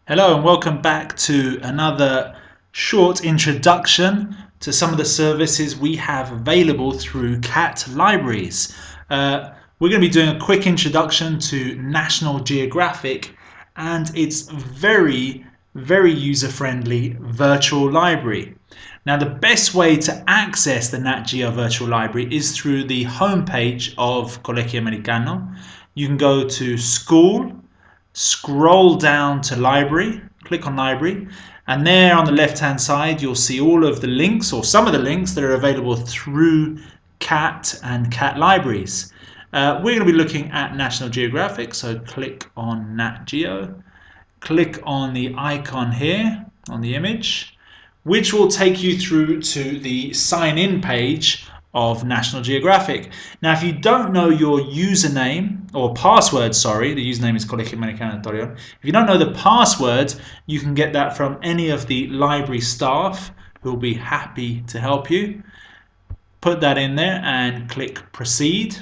Hello and welcome back to another short introduction to some of the services we have available through CAT libraries. We're going to be doing a quick introduction to National Geographic and its very user-friendly virtual library. Now the best way to access the NatGeo virtual library is through the homepage of Colegio Americano. You can go to School, scroll down to Library, click on Library, and there on the left hand side you'll see all of the links, or some of the links, that are available through CAT and CAT libraries. We're going to be looking at National Geographic, so click on NatGeo, click on the icon here on the image, which will take you through to the sign in page of National Geographic. Now if you don't know your username or password, sorry, the username is Colegio Americano Torreon. If you don't know the password, you can get that from any of the library staff who will be happy to help you. Put that in there and click proceed.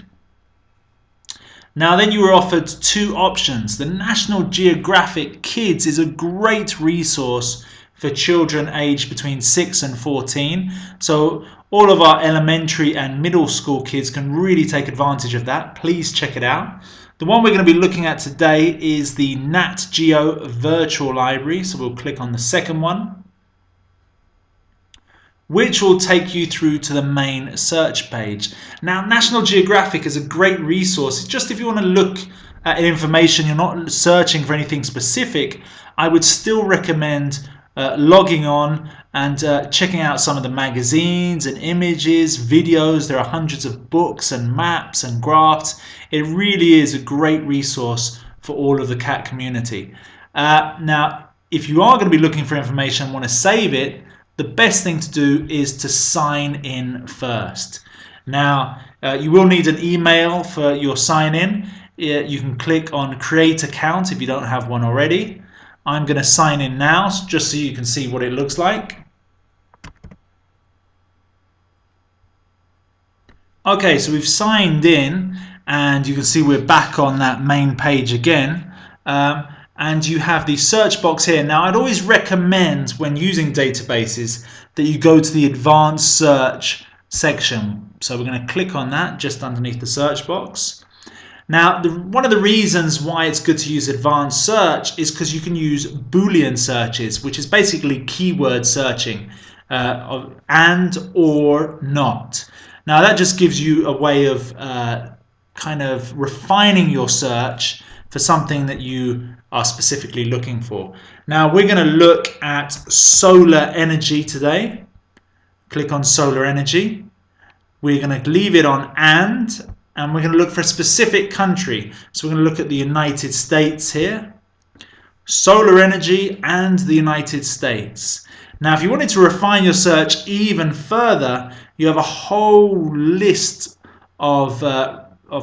Now then you were offered two options. The National Geographic Kids is a great resource for children aged between 6 and 14. So all of our elementary and middle school kids can really take advantage of that. Please check it out. The one we're going to be looking at today is the NatGeo Virtual Library. So we'll click on the second one, which will take you through to the main search page. Now, National Geographic is a great resource. Just if you want to look at information, you're not searching for anything specific, I would still recommend logging on and checking out some of the magazines and images, videos. There are hundreds of books and maps and graphs. It really is a great resource for all of the CAT community. Now, if you are going to be looking for information and want to save it, the best thing to do is to sign in first. Now, you will need an email for your sign in. You can click on Create Account if you don't have one already. I'm going to sign in now just so you can see what it looks like. Okay, so we've signed in and you can see we're back on that main page again. And you have the search box here. Now I'd always recommend when using databases that you go to the advanced search section. So we're going to click on that just underneath the search box. Now, one of the reasons why it's good to use advanced search is because you can use Boolean searches, which is basically keyword searching, and or not. Now, that just gives you a way of kind of refining your search for something that you are specifically looking for. Now, we're going to look at solar energy today. Click on solar energy. We're going to leave it on and we're going to look for a specific country. So we're going to look at the United States here. Solar energy and the United States. Now, if you wanted to refine your search even further, you have a whole list of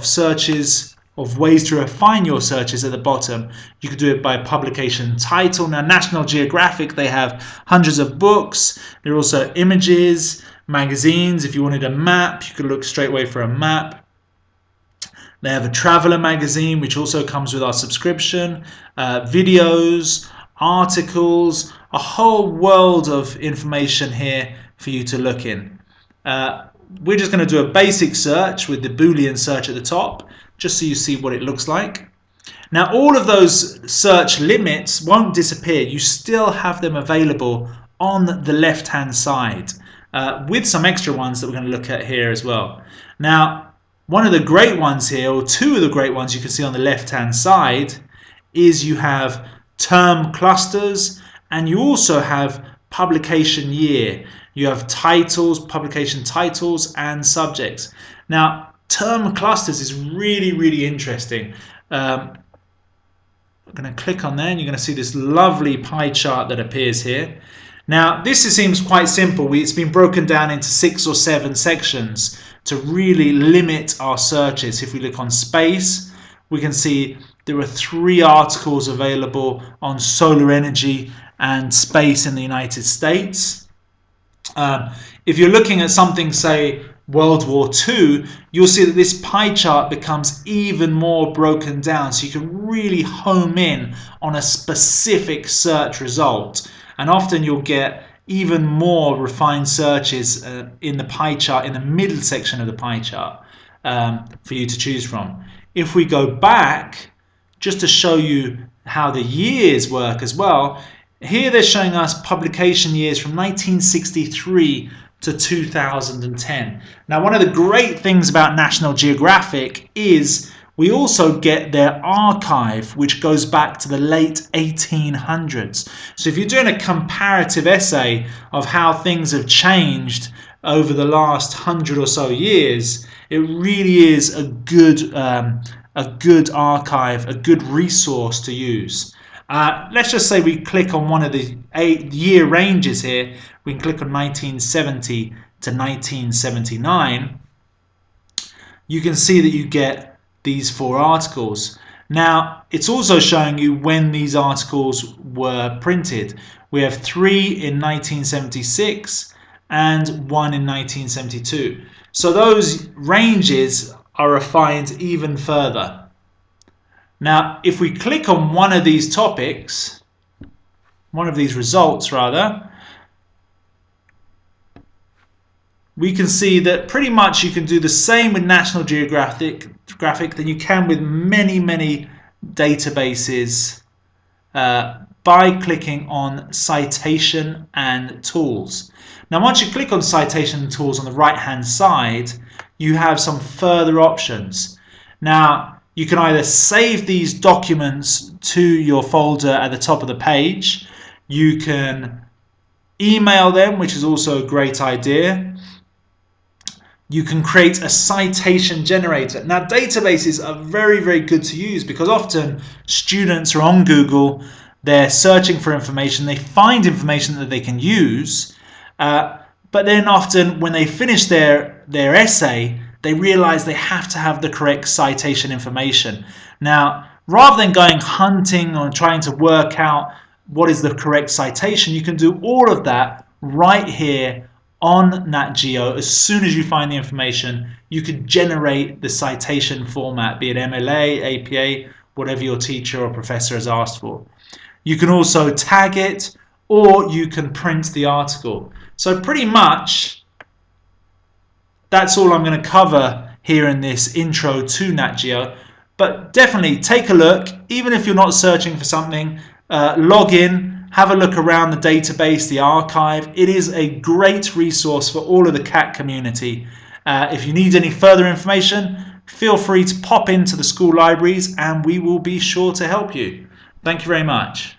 searches, of ways to refine your searches at the bottom. You could do it by publication title. Now, National Geographic, they have hundreds of books. There are also images, magazines. If you wanted a map, you could look straight away for a map. They have a traveler magazine, which also comes with our subscription, videos, articles, a whole world of information here for you to look in. We're just going to do a basic search with the Boolean search at the top, just so you see what it looks like. Now, all of those search limits won't disappear. You still have them available on the left-hand side, with some extra ones that we're going to look at here as well. Now, one of the great ones here, or two of the great ones you can see on the left-hand side, is you have term clusters and you also have publication year. You have titles, publication titles, and subjects. Now, term clusters is really interesting. I'm going to click on there and you're going to see this lovely pie chart that appears here. Now, this seems quite simple. It's been broken down into 6 or 7 sections to really limit our searches. If we look on space, we can see there are 3 articles available on solar energy and space in the United States. If you're looking at something, say, World War II, you'll see that this pie chart becomes even more broken down, so you can really home in on a specific search result, and often you'll get even more refined searches in the pie chart, in the middle section of the pie chart, for you to choose from. If we go back, just to show you how the years work as well, here they're showing us publication years from 1963 to 2010. Now, one of the great things about National Geographic is we also get their archive, which goes back to the late 1800s. So if you're doing a comparative essay of how things have changed over the last 100 or so years, it really is a good archive, a good resource to use. Let's just say we click on one of the 8 year ranges here. We can click on 1970 to 1979. You can see that you get these 4 articles. Now, it's also showing you when these articles were printed. We have 3 in 1976 and 1 in 1972. So those ranges are refined even further. Now, if we click on one of these topics, one of these results rather, we can see that pretty much you can do the same with National Geographic than you can with many databases by clicking on Citation and Tools. Now, once you click on Citation and Tools on the right-hand side, you have some further options. Now, you can either save these documents to your folder at the top of the page. You can email them, which is also a great idea. You can create a citation generator. Now, databases are very good to use because often students are on Google, they're searching for information, they find information that they can use, but then often when they finish their essay, they realize they have to have the correct citation information. Now, rather than going hunting or trying to work out what is the correct citation, you can do all of that right here on NatGeo. As soon as you find the information, you can generate the citation format, be it MLA, APA, whatever your teacher or professor has asked for. You can also tag it, or you can print the article. So pretty much that's all I'm going to cover here in this intro to NatGeo. But definitely take a look, even if you're not searching for something, log in, have a look around the database, the archive. It is a great resource for all of the CAT community. If you need any further information, feel free to pop into the school libraries and we will be sure to help you. Thank you very much.